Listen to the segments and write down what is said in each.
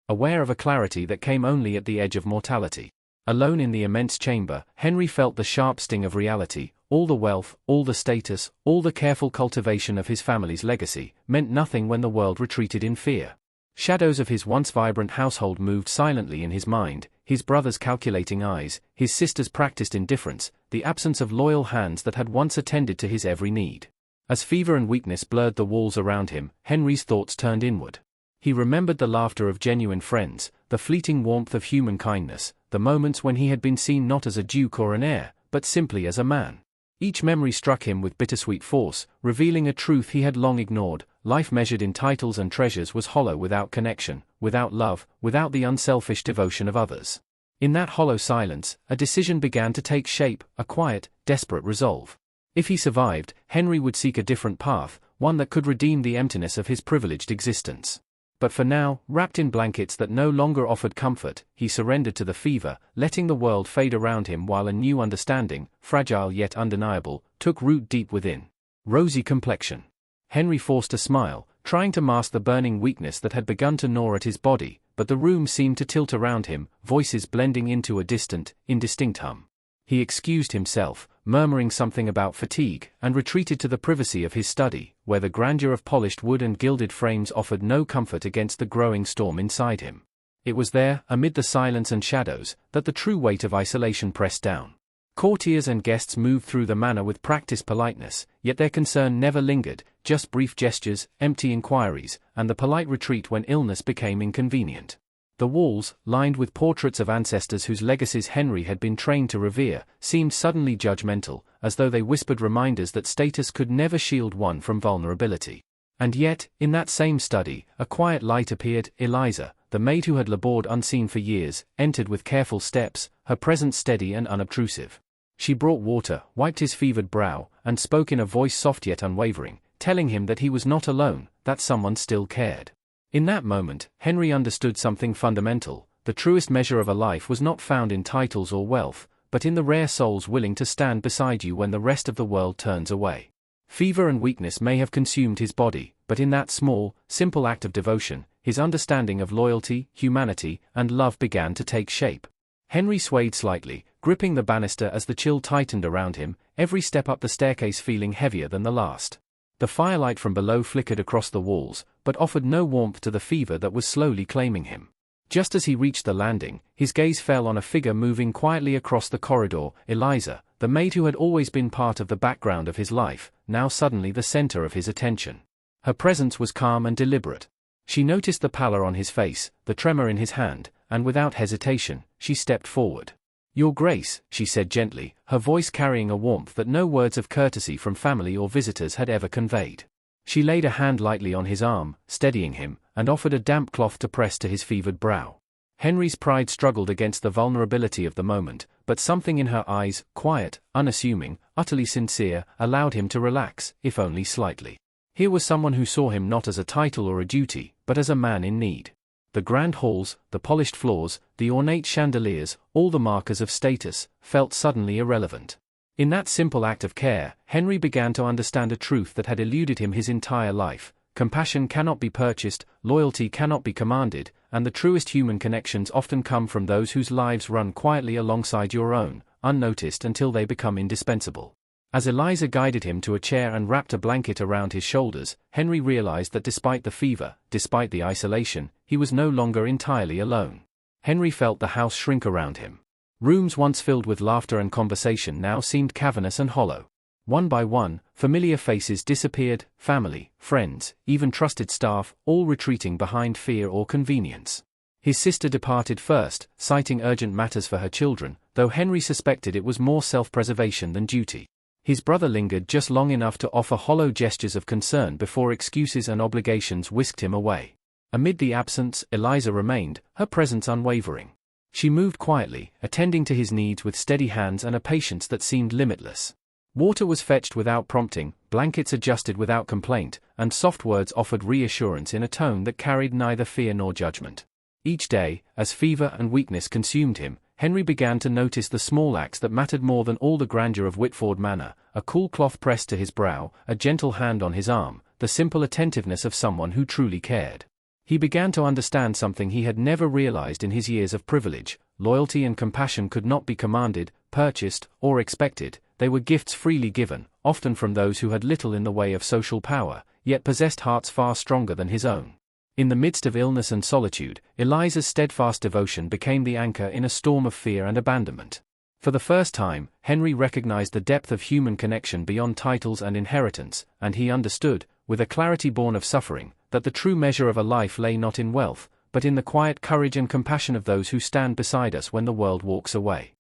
aware of a clarity that came only at the edge of mortality. Alone in the immense chamber, Henry felt the sharp sting of reality. All the wealth, all the status, all the careful cultivation of his family's legacy, meant nothing when the world retreated in fear. Shadows of his once vibrant household moved silently in his mind, his brother's calculating eyes, his sister's practiced indifference, the absence of loyal hands that had once attended to his every need. As fever and weakness blurred the walls around him, Henry's thoughts turned inward. He remembered the laughter of genuine friends, the fleeting warmth of human kindness, the moments when he had been seen not as a duke or an heir, but simply as a man. Each memory struck him with bittersweet force, revealing a truth he had long ignored: life measured in titles and treasures was hollow without connection, without love, without the unselfish devotion of others. In that hollow silence, a decision began to take shape, a quiet, desperate resolve. If he survived, Henry would seek a different path, one that could redeem the emptiness of his privileged existence. But for now, wrapped in blankets that no longer offered comfort, he surrendered to the fever, letting the world fade around him while a new understanding, fragile yet undeniable, took root deep within. Rosy complexion. Henry forced a smile, trying to mask the burning weakness that had begun to gnaw at his body, but the room seemed to tilt around him, voices blending into a distant, indistinct hum. He excused himself, murmuring something about fatigue, and retreated to the privacy of his study, where the grandeur of polished wood and gilded frames offered no comfort against the growing storm inside him. It was there, amid the silence and shadows, that the true weight of isolation pressed down. Courtiers and guests moved through the manor with practiced politeness, yet their concern never lingered, just brief gestures, empty inquiries, and the polite retreat when illness became inconvenient. The walls, lined with portraits of ancestors whose legacies Henry had been trained to revere, seemed suddenly judgmental, as though they whispered reminders that status could never shield one from vulnerability. And yet, in that same study, a quiet light appeared. Eliza, the maid who had labored unseen for years, entered with careful steps, her presence steady and unobtrusive. She brought water, wiped his fevered brow, and spoke in a voice soft yet unwavering, telling him that he was not alone, that someone still cared. In that moment, Henry understood something fundamental: the truest measure of a life was not found in titles or wealth, but in the rare souls willing to stand beside you when the rest of the world turns away. Fever and weakness may have consumed his body, but in that small, simple act of devotion, his understanding of loyalty, humanity, and love began to take shape. Henry swayed slightly, gripping the banister as the chill tightened around him, every step up the staircase feeling heavier than the last. The firelight from below flickered across the walls, but offered no warmth to the fever that was slowly claiming him. Just as he reached the landing, his gaze fell on a figure moving quietly across the corridor. Eliza, the maid who had always been part of the background of his life, now suddenly the center of his attention. Her presence was calm and deliberate. She noticed the pallor on his face, the tremor in his hand, and without hesitation, she stepped forward. "Your Grace," she said gently, her voice carrying a warmth that no words of courtesy from family or visitors had ever conveyed. She laid a hand lightly on his arm, steadying him, and offered a damp cloth to press to his fevered brow. Henry's pride struggled against the vulnerability of the moment, but something in her eyes, quiet, unassuming, utterly sincere, allowed him to relax, if only slightly. Here was someone who saw him not as a title or a duty, but as a man in need. The grand halls, the polished floors, the ornate chandeliers, all the markers of status, felt suddenly irrelevant. In that simple act of care, Henry began to understand a truth that had eluded him his entire life: compassion cannot be purchased, loyalty cannot be commanded, and the truest human connections often come from those whose lives run quietly alongside your own, unnoticed until they become indispensable. As Eliza guided him to a chair and wrapped a blanket around his shoulders, Henry realized that despite the fever, despite the isolation, he was no longer entirely alone. Henry felt the house shrink around him. Rooms once filled with laughter and conversation now seemed cavernous and hollow. One by one, familiar faces disappeared: family, friends, even trusted staff, all retreating behind fear or convenience. His sister departed first, citing urgent matters for her children, though Henry suspected it was more self-preservation than duty. His brother lingered just long enough to offer hollow gestures of concern before excuses and obligations whisked him away. Amid the absence, Eliza remained, her presence unwavering. She moved quietly, attending to his needs with steady hands and a patience that seemed limitless. Water was fetched without prompting, blankets adjusted without complaint, and soft words offered reassurance in a tone that carried neither fear nor judgment. Each day, as fever and weakness consumed him, Henry began to notice the small acts that mattered more than all the grandeur of Whitford Manor: a cool cloth pressed to his brow, a gentle hand on his arm, the simple attentiveness of someone who truly cared. He began to understand something he had never realized in his years of privilege: loyalty and compassion could not be commanded, purchased, or expected. They were gifts freely given, often from those who had little in the way of social power, yet possessed hearts far stronger than his own. In the midst of illness and solitude, Eliza's steadfast devotion became the anchor in a storm of fear and abandonment. For the first time, Henry recognized the depth of human connection beyond titles and inheritance, and he understood, with a clarity born of suffering, that the true measure of a life lay not in wealth, but in the quiet courage and compassion of those who stand beside us when the world walks away.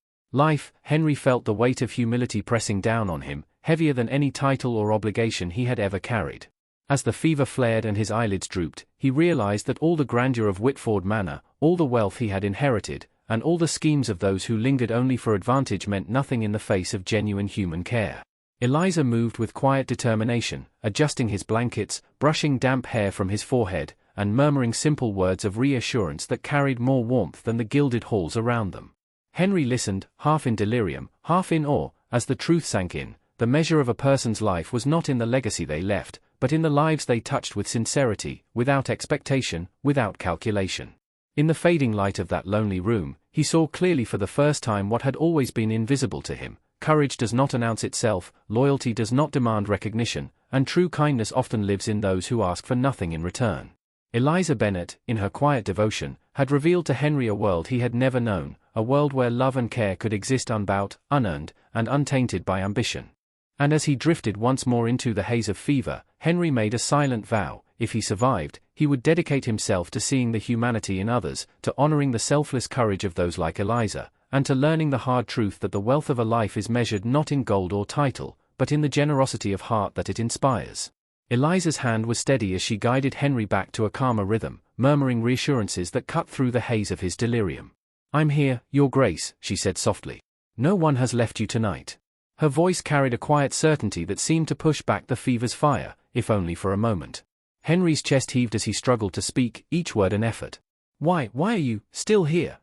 Henry felt the weight of humility pressing down on him, heavier than any title or obligation he had ever carried. As the fever flared and his eyelids drooped, he realized that all the grandeur of Whitford Manor, all the wealth he had inherited, and all the schemes of those who lingered only for advantage meant nothing in the face of genuine human care. Eliza moved with quiet determination, adjusting his blankets, brushing damp hair from his forehead, and murmuring simple words of reassurance that carried more warmth than the gilded halls around them. Henry listened, half in delirium, half in awe, as the truth sank in. The measure of a person's life was not in the legacy they left, but in the lives they touched with sincerity, without expectation, without calculation. In the fading light of that lonely room, he saw clearly for the first time what had always been invisible to him: courage does not announce itself, loyalty does not demand recognition, and true kindness often lives in those who ask for nothing in return. Eliza Bennet, in her quiet devotion, had revealed to Henry a world he had never known, a world where love and care could exist unbought, unearned, and untainted by ambition. And as he drifted once more into the haze of fever, Henry made a silent vow: if he survived, he would dedicate himself to seeing the humanity in others, to honoring the selfless courage of those like Eliza, and to learning the hard truth that the wealth of a life is measured not in gold or title, but in the generosity of heart that it inspires. Eliza's hand was steady as she guided Henry back to a calmer rhythm, murmuring reassurances that cut through the haze of his delirium. "I'm here, Your Grace," she said softly. "No one has left you tonight." Her voice carried a quiet certainty that seemed to push back the fever's fire, if only for a moment. Henry's chest heaved as he struggled to speak, each word an effort. Why are you still here?"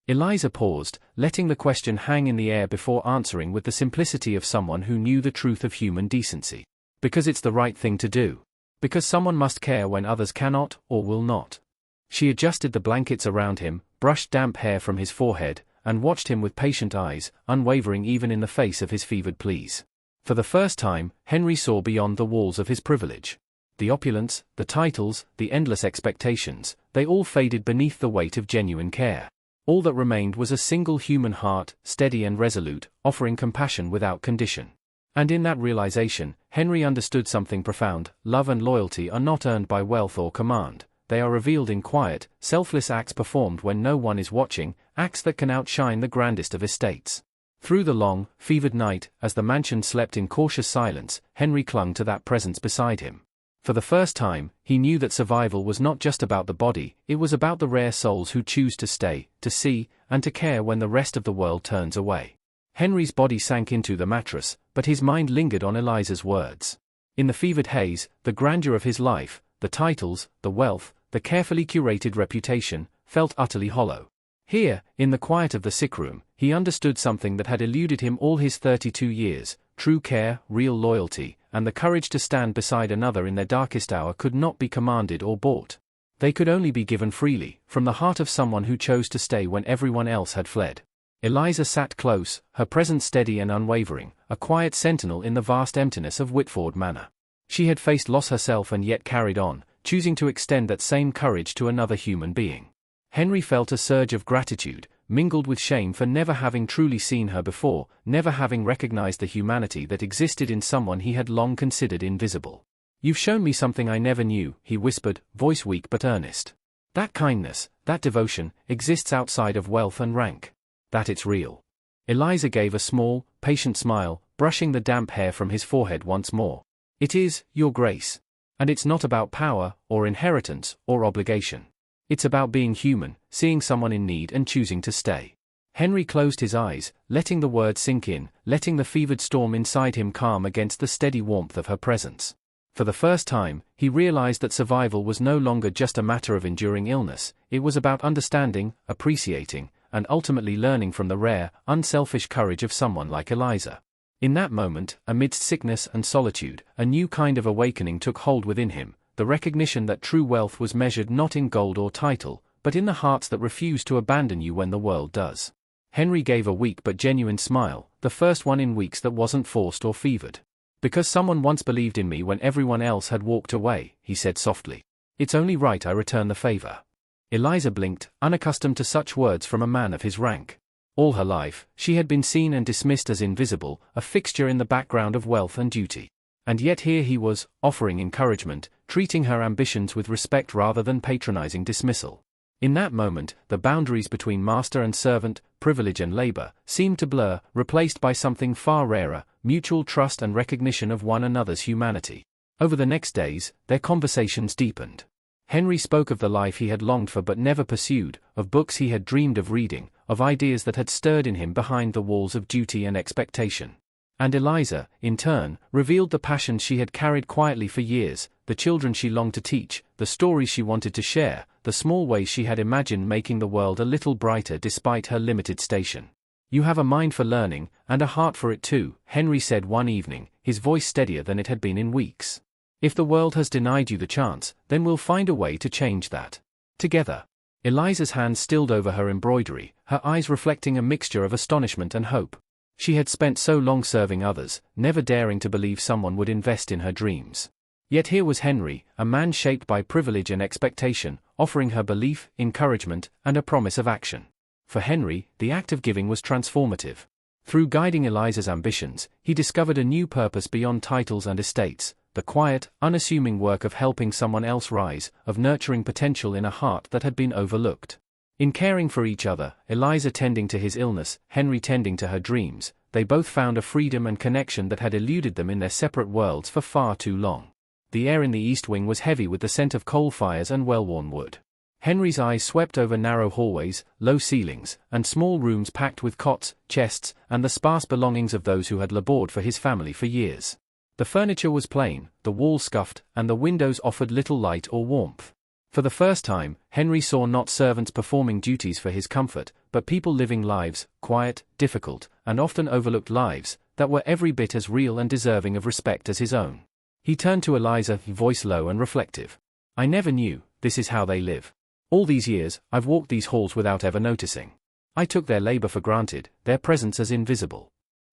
Eliza paused, letting the question hang in the air before answering with the simplicity of someone who knew the truth of human decency. "Because it's the right thing to do. Because someone must care when others cannot, or will not." She adjusted the blankets around him, brushed damp hair from his forehead, and watched him with patient eyes, unwavering even in the face of his fevered pleas. For the first time, Henry saw beyond the walls of his privilege. The opulence, the titles, the endless expectations, they all faded beneath the weight of genuine care. All that remained was a single human heart, steady and resolute, offering compassion without condition. And in that realization, Henry understood something profound: love and loyalty are not earned by wealth or command. They are revealed in quiet, selfless acts performed when no one is watching, acts that can outshine the grandest of estates. Through the long, fevered night, as the mansion slept in cautious silence, Henry clung to that presence beside him. For the first time, he knew that survival was not just about the body, it was about the rare souls who choose to stay, to see, and to care when the rest of the world turns away. Henry's body sank into the mattress, but his mind lingered on Eliza's words. In the fevered haze, the grandeur of his life, the titles, the wealth, the carefully curated reputation, felt utterly hollow. Here, in the quiet of the sick room, he understood something that had eluded him all his 32 years: true care, real loyalty, and the courage to stand beside another in their darkest hour could not be commanded or bought. They could only be given freely, from the heart of someone who chose to stay when everyone else had fled. Eliza sat close, her presence steady and unwavering, a quiet sentinel in the vast emptiness of Whitford Manor. She had faced loss herself and yet carried on, choosing to extend that same courage to another human being. Henry felt a surge of gratitude, mingled with shame for never having truly seen her before, never having recognized the humanity that existed in someone he had long considered invisible. "You've shown me something I never knew," he whispered, voice weak but earnest. "That kindness, that devotion, exists outside of wealth and rank. That it's real." Eliza gave a small, patient smile, brushing the damp hair from his forehead once more. "It is, Your Grace. And it's not about power, or inheritance, or obligation. It's about being human, seeing someone in need and choosing to stay." Henry closed his eyes, letting the words sink in, letting the fevered storm inside him calm against the steady warmth of her presence. For the first time, he realized that survival was no longer just a matter of enduring illness, it was about understanding, appreciating, and ultimately learning from the rare, unselfish courage of someone like Eliza. In that moment, amidst sickness and solitude, a new kind of awakening took hold within him. the recognition that true wealth was measured not in gold or title, but in the hearts that refuse to abandon you when the world does. Henry gave a weak but genuine smile, the first one in weeks that wasn't forced or fevered. "Because someone once believed in me when everyone else had walked away," he said softly. "It's only right I return the favor." Eliza blinked, unaccustomed to such words from a man of his rank. All her life, she had been seen and dismissed as invisible, a fixture in the background of wealth and duty. And yet here he was, offering encouragement, treating her ambitions with respect rather than patronizing dismissal. In that moment, the boundaries between master and servant, privilege and labor, seemed to blur, replaced by something far rarer, mutual trust and recognition of one another's humanity. Over the next days, their conversations deepened. Henry spoke of the life he had longed for but never pursued, of books he had dreamed of reading, of ideas that had stirred in him behind the walls of duty and expectation. And Eliza, in turn, revealed the passions she had carried quietly for years, the children she longed to teach, the stories she wanted to share, the small ways she had imagined making the world a little brighter despite her limited station. "You have a mind for learning, and a heart for it too," Henry said one evening, his voice steadier than it had been in weeks. "If the world has denied you the chance, then we'll find a way to change that. Together." Eliza's hands stilled over her embroidery, her eyes reflecting a mixture of astonishment and hope. She had spent so long serving others, never daring to believe someone would invest in her dreams. Yet here was Henry, a man shaped by privilege and expectation, offering her belief, encouragement, and a promise of action. For Henry, the act of giving was transformative. Through guiding Eliza's ambitions, he discovered a new purpose beyond titles and estates, the quiet, unassuming work of helping someone else rise, of nurturing potential in a heart that had been overlooked. In caring for each other, Eliza tending to his illness, Henry tending to her dreams, they both found a freedom and connection that had eluded them in their separate worlds for far too long. The air in the East Wing was heavy with the scent of coal fires and well-worn wood. Henry's eyes swept over narrow hallways, low ceilings, and small rooms packed with cots, chests, and the sparse belongings of those who had labored for his family for years. The furniture was plain, the walls scuffed, and the windows offered little light or warmth. For the first time, Henry saw not servants performing duties for his comfort, but people living lives, quiet, difficult, and often overlooked lives, that were every bit as real and deserving of respect as his own. He turned to Eliza, voice low and reflective. "I never knew, this is how they live. All these years, I've walked these halls without ever noticing. I took their labor for granted, their presence as invisible."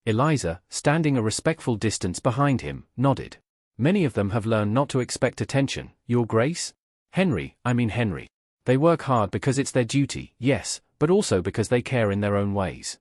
Eliza, standing a respectful distance behind him, nodded. "Many of them have learned not to expect attention, Your Grace." Henry. They work hard because it's their duty, yes, but also because they care in their own ways."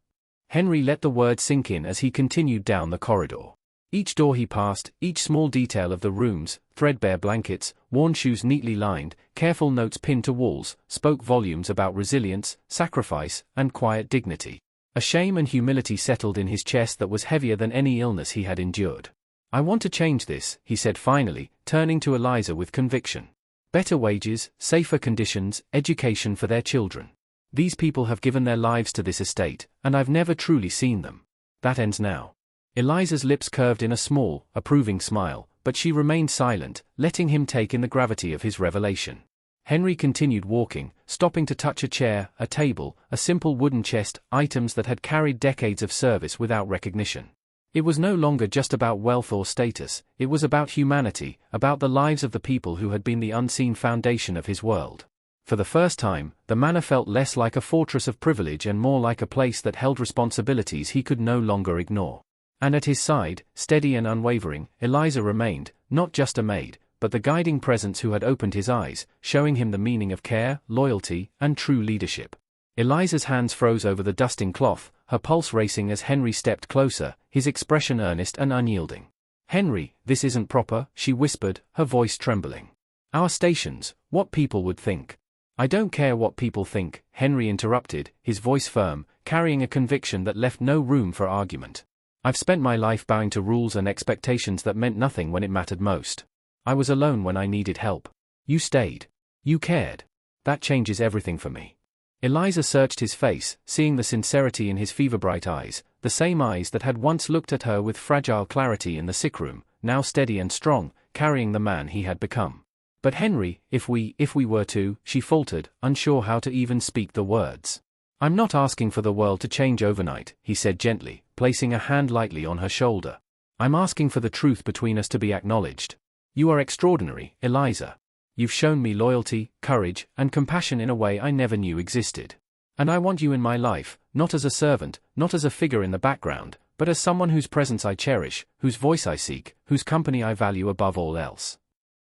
Henry let the words sink in as he continued down the corridor. Each door he passed, each small detail of the rooms, threadbare blankets, worn shoes neatly lined, careful notes pinned to walls, spoke volumes about resilience, sacrifice, and quiet dignity. A shame and humility settled in his chest that was heavier than any illness he had endured. "I want to change this," he said finally, turning to Eliza with conviction. "Better wages, safer conditions, education for their children. These people have given their lives to this estate, and I've never truly seen them. That ends now." Eliza's lips curved in a small, approving smile, but she remained silent, letting him take in the gravity of his revelation. Henry continued walking, stopping to touch a chair, a table, a simple wooden chest, items that had carried decades of service without recognition. It was no longer just about wealth or status, it was about humanity, about the lives of the people who had been the unseen foundation of his world. For the first time, the manor felt less like a fortress of privilege and more like a place that held responsibilities he could no longer ignore. And at his side, steady and unwavering, Eliza remained, not just a maid, but the guiding presence who had opened his eyes, showing him the meaning of care, loyalty, and true leadership. Eliza's hands froze over the dusting cloth, her pulse racing as Henry stepped closer, his expression earnest and unyielding. "Henry, this isn't proper," she whispered, her voice trembling. "Our stations, what people would think." "I don't care what people think," Henry interrupted, his voice firm, carrying a conviction that left no room for argument. "I've spent my life bowing to rules and expectations that meant nothing when it mattered most. I was alone when I needed help. You stayed. You cared. That changes everything for me." Eliza searched his face, seeing the sincerity in his fever-bright eyes, the same eyes that had once looked at her with fragile clarity in the sick room, now steady and strong, carrying the man he had become. "But Henry, if we were to," she faltered, unsure how to even speak the words. "I'm not asking for the world to change overnight," he said gently, placing a hand lightly on her shoulder. "I'm asking for the truth between us to be acknowledged. You are extraordinary, Eliza. You've shown me loyalty, courage, and compassion in a way I never knew existed. And I want you in my life, not as a servant, not as a figure in the background, but as someone whose presence I cherish, whose voice I seek, whose company I value above all else.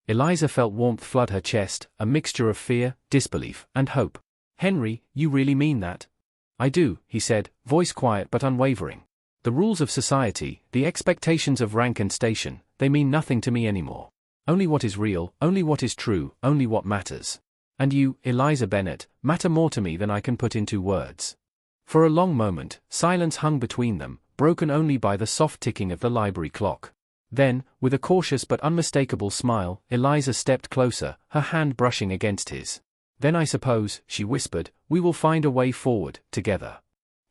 Eliza felt warmth flood her chest, a mixture of fear, disbelief, and hope. Henry, you really mean that? I do, he said, voice quiet but unwavering. The rules of society, the expectations of rank and station, they mean nothing to me anymore. Only what is real, only what is true, only what matters. And you, Eliza Bennet, matter more to me than I can put into words. For a long moment, silence hung between them, broken only by the soft ticking of the library clock. Then, with a cautious but unmistakable smile, Eliza stepped closer, her hand brushing against his. Then I suppose, she whispered, we will find a way forward, together.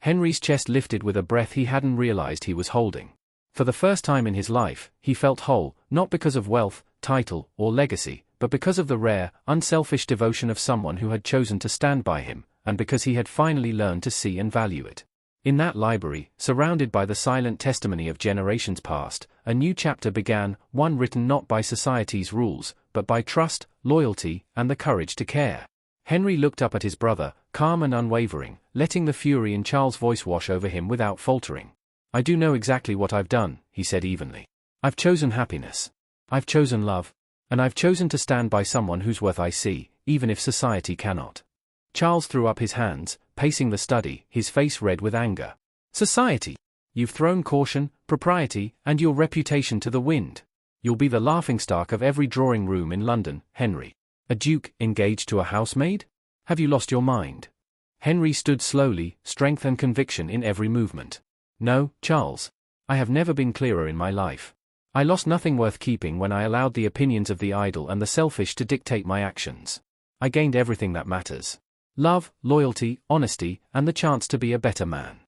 Henry's chest lifted with a breath he hadn't realized he was holding. For the first time in his life, he felt whole, not because of wealth, title, or legacy, but because of the rare, unselfish devotion of someone who had chosen to stand by him, and because he had finally learned to see and value it. In that library, surrounded by the silent testimony of generations past, a new chapter began, one written not by society's rules, but by trust, loyalty, and the courage to care. Henry looked up at his brother, calm and unwavering, letting the fury in Charles' voice wash over him without faltering. I do know exactly what I've done, he said evenly. I've chosen happiness. I've chosen love. And I've chosen to stand by someone whose worth I see, even if society cannot. Charles threw up his hands, pacing the study, his face red with anger. Society! You've thrown caution, propriety, and your reputation to the wind. You'll be the laughingstock of every drawing room in London, Henry. A duke, engaged to a housemaid? Have you lost your mind? Henry stood slowly, strength and conviction in every movement. No, Charles. I have never been clearer in my life. I lost nothing worth keeping when I allowed the opinions of the idle and the selfish to dictate my actions. I gained everything that matters. Love, loyalty, honesty, and the chance to be a better man.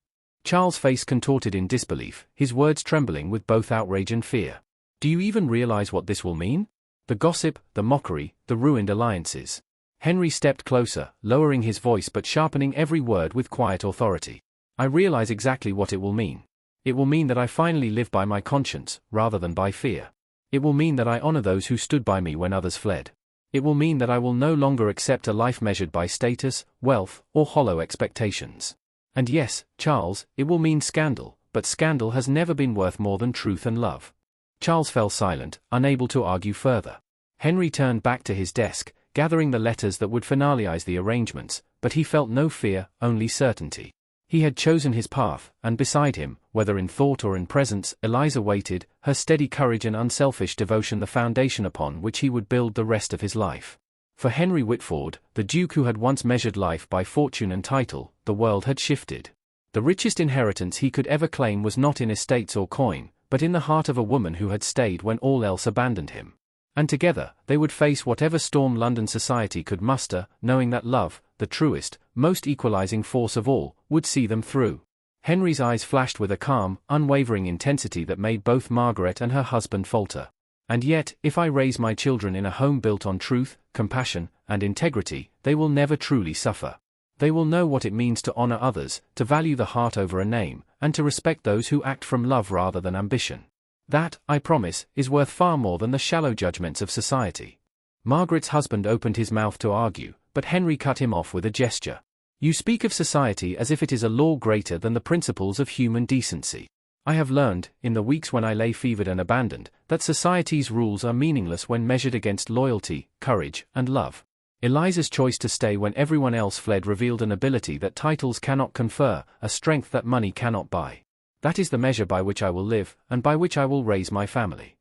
Charles' face contorted in disbelief, his words trembling with both outrage and fear. Do you even realize what this will mean? The gossip, the mockery, the ruined alliances. Henry stepped closer, lowering his voice but sharpening every word with quiet authority. I realize exactly what it will mean. It will mean that I finally live by my conscience, rather than by fear. It will mean that I honor those who stood by me when others fled. It will mean that I will no longer accept a life measured by status, wealth, or hollow expectations. And yes, Charles, it will mean scandal, but scandal has never been worth more than truth and love. Charles fell silent, unable to argue further. Henry turned back to his desk, gathering the letters that would finalize the arrangements, but he felt no fear, only certainty. He had chosen his path, and beside him, whether in thought or in presence, Eliza waited, her steady courage and unselfish devotion the foundation upon which he would build the rest of his life. For Henry Whitford, the Duke who had once measured life by fortune and title, the world had shifted. The richest inheritance he could ever claim was not in estates or coin, but in the heart of a woman who had stayed when all else abandoned him. And together, they would face whatever storm London society could muster, knowing that love, the truest, most equalizing force of all, would see them through. Henry's eyes flashed with a calm, unwavering intensity that made both Margaret and her husband falter. And yet, if I raise my children in a home built on truth, compassion, and integrity, they will never truly suffer. They will know what it means to honor others, to value the heart over a name, and to respect those who act from love rather than ambition. That, I promise, is worth far more than the shallow judgments of society. Margaret's husband opened his mouth to argue, but Henry cut him off with a gesture. You speak of society as if it is a law greater than the principles of human decency. I have learned, in the weeks when I lay fevered and abandoned, that society's rules are meaningless when measured against loyalty, courage, and love. Eliza's choice to stay when everyone else fled revealed an ability that titles cannot confer, a strength that money cannot buy. That is the measure by which I will live, and by which I will raise my family.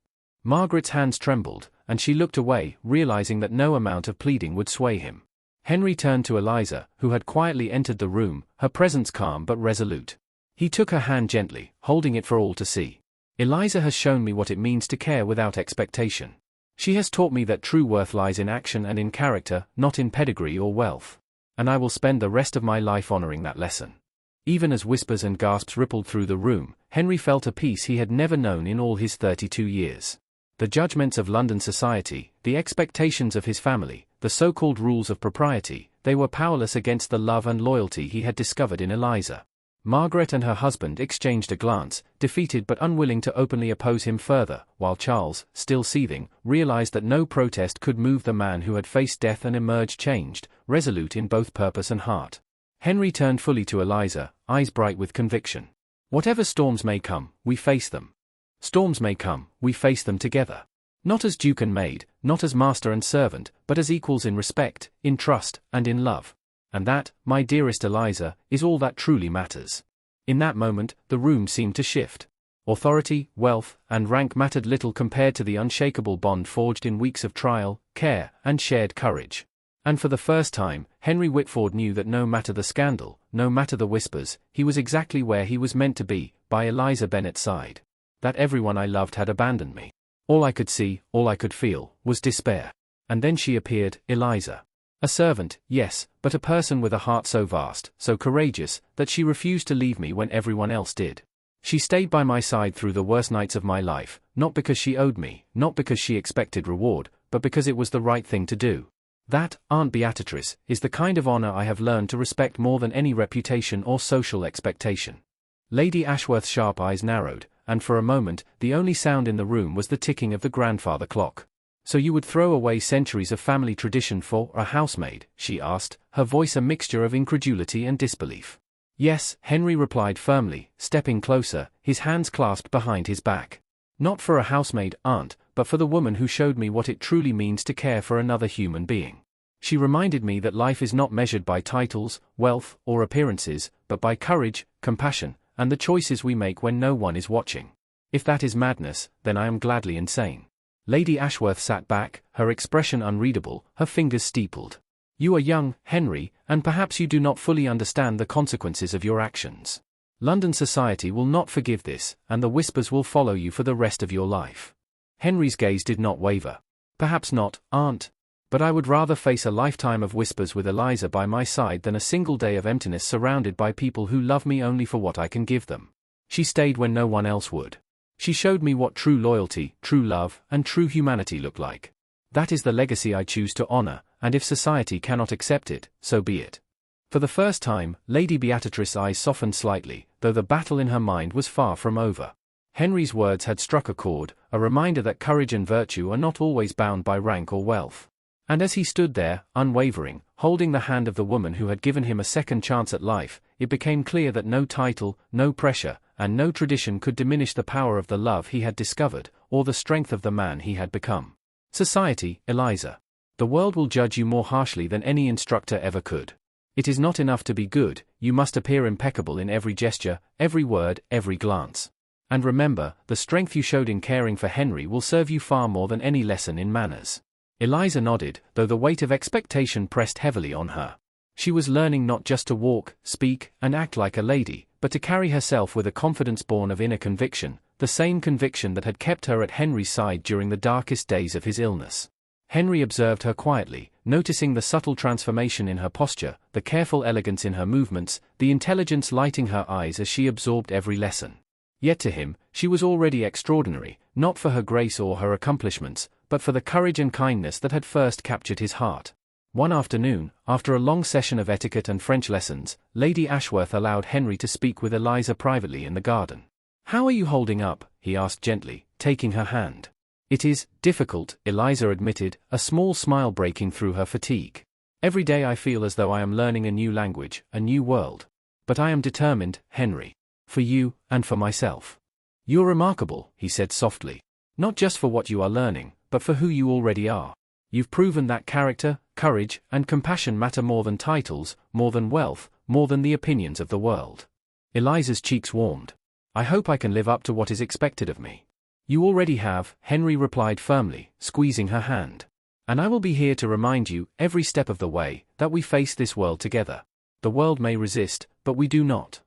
Margaret's hands trembled, and she looked away, realizing that no amount of pleading would sway him. Henry turned to Eliza, who had quietly entered the room, her presence calm but resolute. He took her hand gently, holding it for all to see. Eliza has shown me what it means to care without expectation. She has taught me that true worth lies in action and in character, not in pedigree or wealth. And I will spend the rest of my life honoring that lesson. Even as whispers and gasps rippled through the room, Henry felt a peace he had never known in all his 32 years. The judgments of London society, the expectations of his family, the so-called rules of propriety, they were powerless against the love and loyalty he had discovered in Eliza. Margaret and her husband exchanged a glance, defeated but unwilling to openly oppose him further, while Charles, still seething, realized that no protest could move the man who had faced death and emerged changed, resolute in both purpose and heart. Henry turned fully to Eliza, eyes bright with conviction. Whatever storms may come, we face them. Storms may come, we face them together. Not as duke and maid, not as master and servant, but as equals in respect, in trust, and in love. And that, my dearest Eliza, is all that truly matters. In that moment, the room seemed to shift. Authority, wealth, and rank mattered little compared to the unshakable bond forged in weeks of trial, care, and shared courage. And for the first time, Henry Whitford knew that no matter the scandal, no matter the whispers, he was exactly where he was meant to be, by Eliza Bennet's side. That everyone I loved had abandoned me. All I could see, all I could feel, was despair. And then she appeared, Eliza. A servant, yes, but a person with a heart so vast, so courageous, that she refused to leave me when everyone else did. She stayed by my side through the worst nights of my life, not because she owed me, not because she expected reward, but because it was the right thing to do. That, Aunt Beatrice, is the kind of honor I have learned to respect more than any reputation or social expectation. Lady Ashworth's sharp eyes narrowed, and for a moment, the only sound in the room was the ticking of the grandfather clock. So you would throw away centuries of family tradition for a housemaid, she asked, her voice a mixture of incredulity and disbelief. Yes, Henry replied firmly, stepping closer, his hands clasped behind his back. Not for a housemaid, Aunt, but for the woman who showed me what it truly means to care for another human being. She reminded me that life is not measured by titles, wealth, or appearances, but by courage, compassion, and the choices we make when no one is watching. If that is madness, then I am gladly insane. Lady Ashworth sat back, her expression unreadable, her fingers steepled. You are young, Henry, and perhaps you do not fully understand the consequences of your actions. London society will not forgive this, and the whispers will follow you for the rest of your life. Henry's gaze did not waver. Perhaps not, Aunt. But I would rather face a lifetime of whispers with Eliza by my side than a single day of emptiness surrounded by people who love me only for what I can give them. She stayed when no one else would. She showed me what true loyalty, true love, and true humanity look like. That is the legacy I choose to honor, and if society cannot accept it, so be it. For the first time, Lady Beatrice's eyes softened slightly, though the battle in her mind was far from over. Henry's words had struck a chord, a reminder that courage and virtue are not always bound by rank or wealth. And as he stood there, unwavering, holding the hand of the woman who had given him a second chance at life, it became clear that no title, no pressure, and no tradition could diminish the power of the love he had discovered, or the strength of the man he had become. Society, Eliza. The world will judge you more harshly than any instructor ever could. It is not enough to be good, you must appear impeccable in every gesture, every word, every glance. And remember, the strength you showed in caring for Henry will serve you far more than any lesson in manners. Eliza nodded, though the weight of expectation pressed heavily on her. She was learning not just to walk, speak, and act like a lady, but to carry herself with a confidence born of inner conviction, the same conviction that had kept her at Henry's side during the darkest days of his illness. Henry observed her quietly, noticing the subtle transformation in her posture, the careful elegance in her movements, the intelligence lighting her eyes as she absorbed every lesson. Yet to him, she was already extraordinary, not for her grace or her accomplishments, but for the courage and kindness that had first captured his heart. One afternoon, after a long session of etiquette and French lessons, Lady Ashworth allowed Henry to speak with Eliza privately in the garden. "How are you holding up?" he asked gently, taking her hand. "It is difficult," Eliza admitted, a small smile breaking through her fatigue. "Every day I feel as though I am learning a new language, a new world. But I am determined, Henry. For you, and for myself. You're remarkable," he said softly. "Not just for what you are learning, but for who you already are. You've proven that character, courage, and compassion matter more than titles, more than wealth, more than the opinions of the world." Eliza's cheeks warmed. "I hope I can live up to what is expected of me." "You already have," Henry replied firmly, squeezing her hand. "And I will be here to remind you, every step of the way, that we face this world together. The world may resist, but we do not."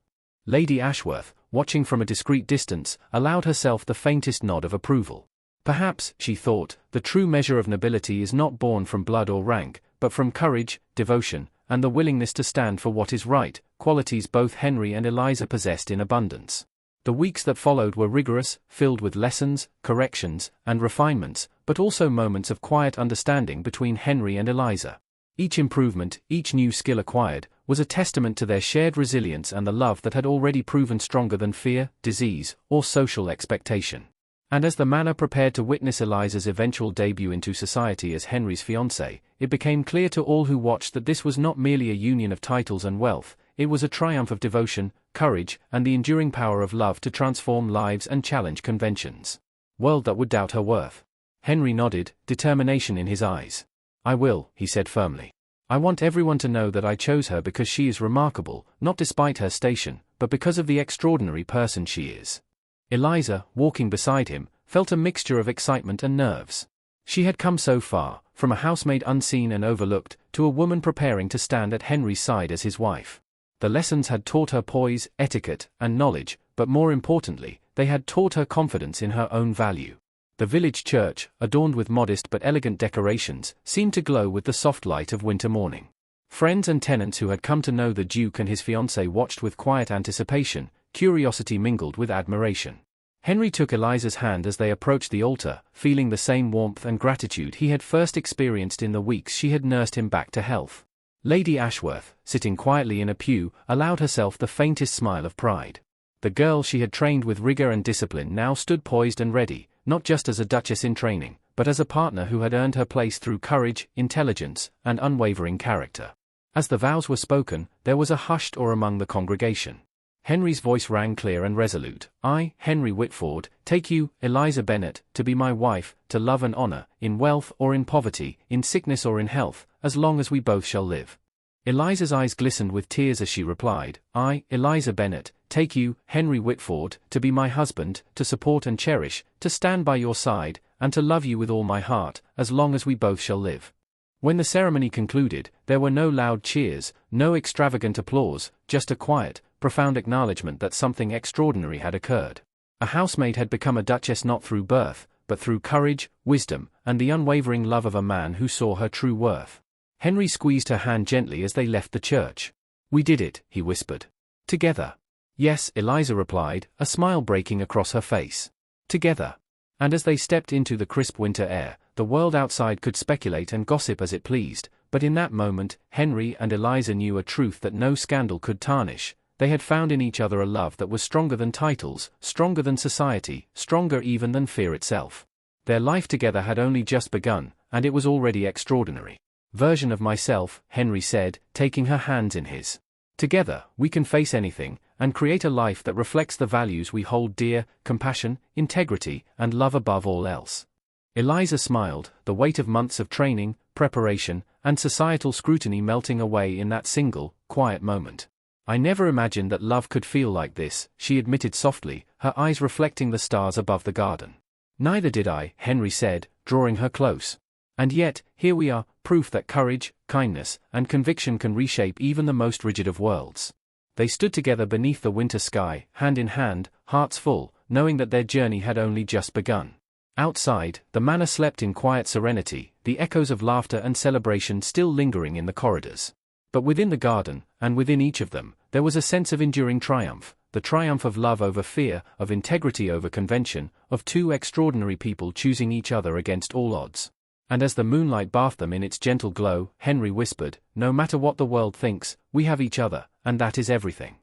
Lady Ashworth, watching from a discreet distance, allowed herself the faintest nod of approval. Perhaps, she thought, the true measure of nobility is not born from blood or rank, but from courage, devotion, and the willingness to stand for what is right, qualities both Henry and Eliza possessed in abundance. The weeks that followed were rigorous, filled with lessons, corrections, and refinements, but also moments of quiet understanding between Henry and Eliza. Each improvement, each new skill acquired, was a testament to their shared resilience and the love that had already proven stronger than fear, disease, or social expectation. And as the manor prepared to witness Eliza's eventual debut into society as Henry's fiancée, it became clear to all who watched that this was not merely a union of titles and wealth, it was a triumph of devotion, courage, and the enduring power of love to transform lives and challenge conventions. World that would doubt her worth. Henry nodded, determination in his eyes. "I will," he said firmly. "I want everyone to know that I chose her because she is remarkable, not despite her station, but because of the extraordinary person she is." Eliza, walking beside him, felt a mixture of excitement and nerves. She had come so far, from a housemaid unseen and overlooked, to a woman preparing to stand at Henry's side as his wife. The lessons had taught her poise, etiquette, and knowledge, but more importantly, they had taught her confidence in her own value. The village church, adorned with modest but elegant decorations, seemed to glow with the soft light of winter morning. Friends and tenants who had come to know the Duke and his fiancée watched with quiet anticipation, curiosity mingled with admiration. Henry took Eliza's hand as they approached the altar, feeling the same warmth and gratitude he had first experienced in the weeks she had nursed him back to health. Lady Ashworth, sitting quietly in a pew, allowed herself the faintest smile of pride. The girl she had trained with rigor and discipline now stood poised and ready, not just as a duchess in training, but as a partner who had earned her place through courage, intelligence, and unwavering character. As the vows were spoken, there was a hushed awe among the congregation. Henry's voice rang clear and resolute. "I, Henry Whitford, take you, Eliza Bennet, to be my wife, to love and honor, in wealth or in poverty, in sickness or in health, as long as we both shall live." Eliza's eyes glistened with tears as she replied, "I, Eliza Bennet, take you, Henry Whitford, to be my husband, to support and cherish, to stand by your side, and to love you with all my heart, as long as we both shall live." When the ceremony concluded, there were no loud cheers, no extravagant applause, just a quiet, profound acknowledgement that something extraordinary had occurred. A housemaid had become a duchess not through birth, but through courage, wisdom, and the unwavering love of a man who saw her true worth. Henry squeezed her hand gently as they left the church. "We did it," he whispered. "Together." "Yes," Eliza replied, a smile breaking across her face. "Together." And as they stepped into the crisp winter air, the world outside could speculate and gossip as it pleased, but in that moment, Henry and Eliza knew a truth that no scandal could tarnish. They had found in each other a love that was stronger than titles, stronger than society, stronger even than fear itself. Their life together had only just begun, and it was already extraordinary. "Version of myself," Henry said, taking her hands in his. "Together, we can face anything, and create a life that reflects the values we hold dear: compassion, integrity, and love above all else." Eliza smiled, the weight of months of training, preparation, and societal scrutiny melting away in that single, quiet moment. "I never imagined that love could feel like this," she admitted softly, her eyes reflecting the stars above the garden. "Neither did I," Henry said, drawing her close. "And yet, here we are, proof that courage, kindness, and conviction can reshape even the most rigid of worlds." They stood together beneath the winter sky, hand in hand, hearts full, knowing that their journey had only just begun. Outside, the manor slept in quiet serenity, the echoes of laughter and celebration still lingering in the corridors. But within the garden, and within each of them, there was a sense of enduring triumph, the triumph of love over fear, of integrity over convention, of two extraordinary people choosing each other against all odds. And as the moonlight bathed them in its gentle glow, Henry whispered, "No matter what the world thinks, we have each other, and that is everything."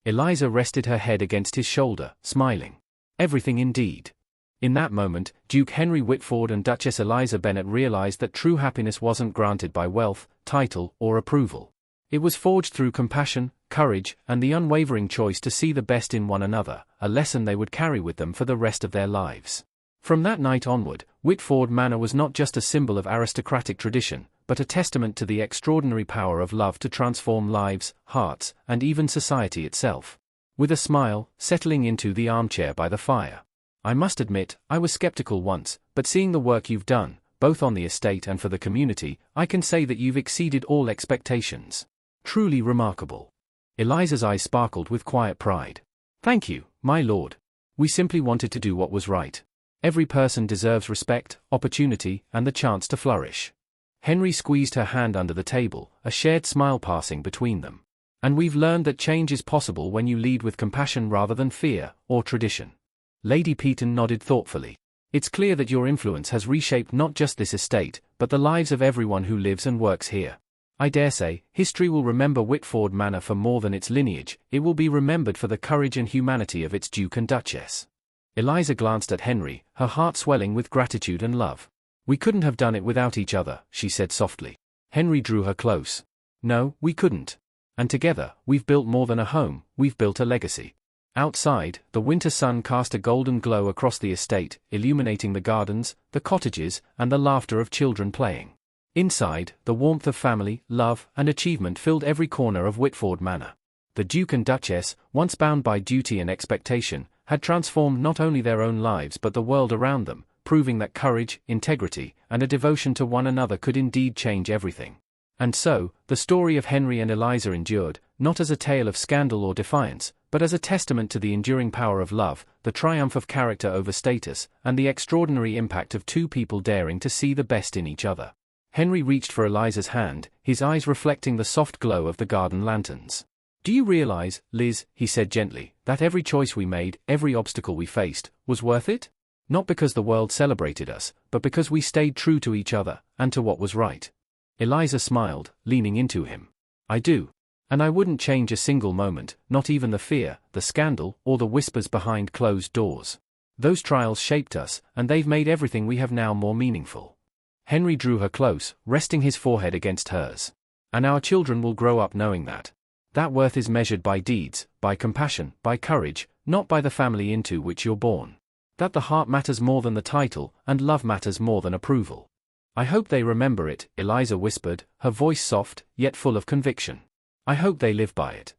Eliza rested her head against his shoulder, smiling. Everything indeed. In that moment, Duke Henry Whitford and Duchess Eliza Bennet realized that true happiness wasn't granted by wealth, title, or approval. It was forged through compassion, courage, and the unwavering choice to see the best in one another, a lesson they would carry with them for the rest of their lives. From that night onward, Whitford Manor was not just a symbol of aristocratic tradition, but a testament to the extraordinary power of love to transform lives, hearts, and even society itself. With a smile, settling into the armchair by the fire. "I must admit, I was skeptical once, but seeing the work you've done, both on the estate and for the community, I can say that you've exceeded all expectations. Truly remarkable." Eliza's eyes sparkled with quiet pride. "Thank you, my lord. We simply wanted to do what was right. Every person deserves respect, opportunity, and the chance to flourish." Henry squeezed her hand under the table, a shared smile passing between them. "And we've learned that change is possible when you lead with compassion rather than fear or tradition." Lady Peaton nodded thoughtfully. "It's clear that your influence has reshaped not just this estate, but the lives of everyone who lives and works here. I dare say, history will remember Whitford Manor for more than its lineage, it will be remembered for the courage and humanity of its Duke and Duchess. Eliza glanced at Henry, her heart swelling with gratitude and love. We couldn't have done it without each other, she said softly. Henry drew her close. No, we couldn't. And together, we've built more than a home, we've built a legacy. Outside, the winter sun cast a golden glow across the estate, illuminating the gardens, the cottages, and the laughter of children playing. Inside, the warmth of family, love, and achievement filled every corner of Whitford Manor. The Duke and Duchess, once bound by duty and expectation, had transformed not only their own lives but the world around them, proving that courage, integrity, and a devotion to one another could indeed change everything. And so, the story of Henry and Eliza endured, not as a tale of scandal or defiance, but as a testament to the enduring power of love, the triumph of character over status, and the extraordinary impact of two people daring to see the best in each other. Henry reached for Eliza's hand, his eyes reflecting the soft glow of the garden lanterns. Do you realize, Liz, he said gently, that every choice we made, every obstacle we faced, was worth it? Not because the world celebrated us, but because we stayed true to each other, and to what was right. Eliza smiled, leaning into him. I do. And I wouldn't change a single moment, not even the fear, the scandal, or the whispers behind closed doors. Those trials shaped us, and they've made everything we have now more meaningful. Henry drew her close, resting his forehead against hers. And our children will grow up knowing that. That worth is measured by deeds, by compassion, by courage, not by the family into which you're born. That the heart matters more than the title, and love matters more than approval. I hope they remember it, Eliza whispered, her voice soft, yet full of conviction. I hope they live by it.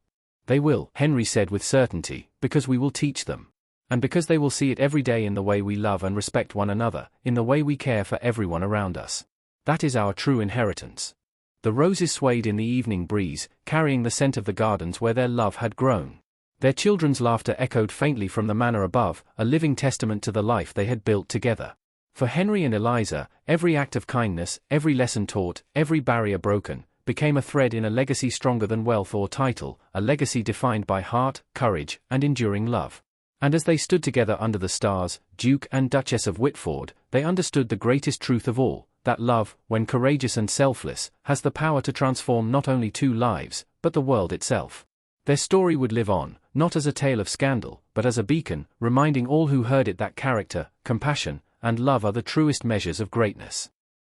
They will, Henry said with certainty, because we will teach them. And because they will see it every day in the way we love and respect one another, in the way we care for everyone around us. That is our true inheritance. The roses swayed in the evening breeze, carrying the scent of the gardens where their love had grown. Their children's laughter echoed faintly from the manor above, a living testament to the life they had built together. For Henry and Eliza, every act of kindness, every lesson taught, every barrier broken, became a thread in a legacy stronger than wealth or title, a legacy defined by heart, courage, and enduring love. And as they stood together under the stars, Duke and Duchess of Whitford, they understood the greatest truth of all, that love, when courageous and selfless, has the power to transform not only two lives, but the world itself. Their story would live on, not as a tale of scandal, but as a beacon, reminding all who heard it that character, compassion, and love are the truest measures of greatness.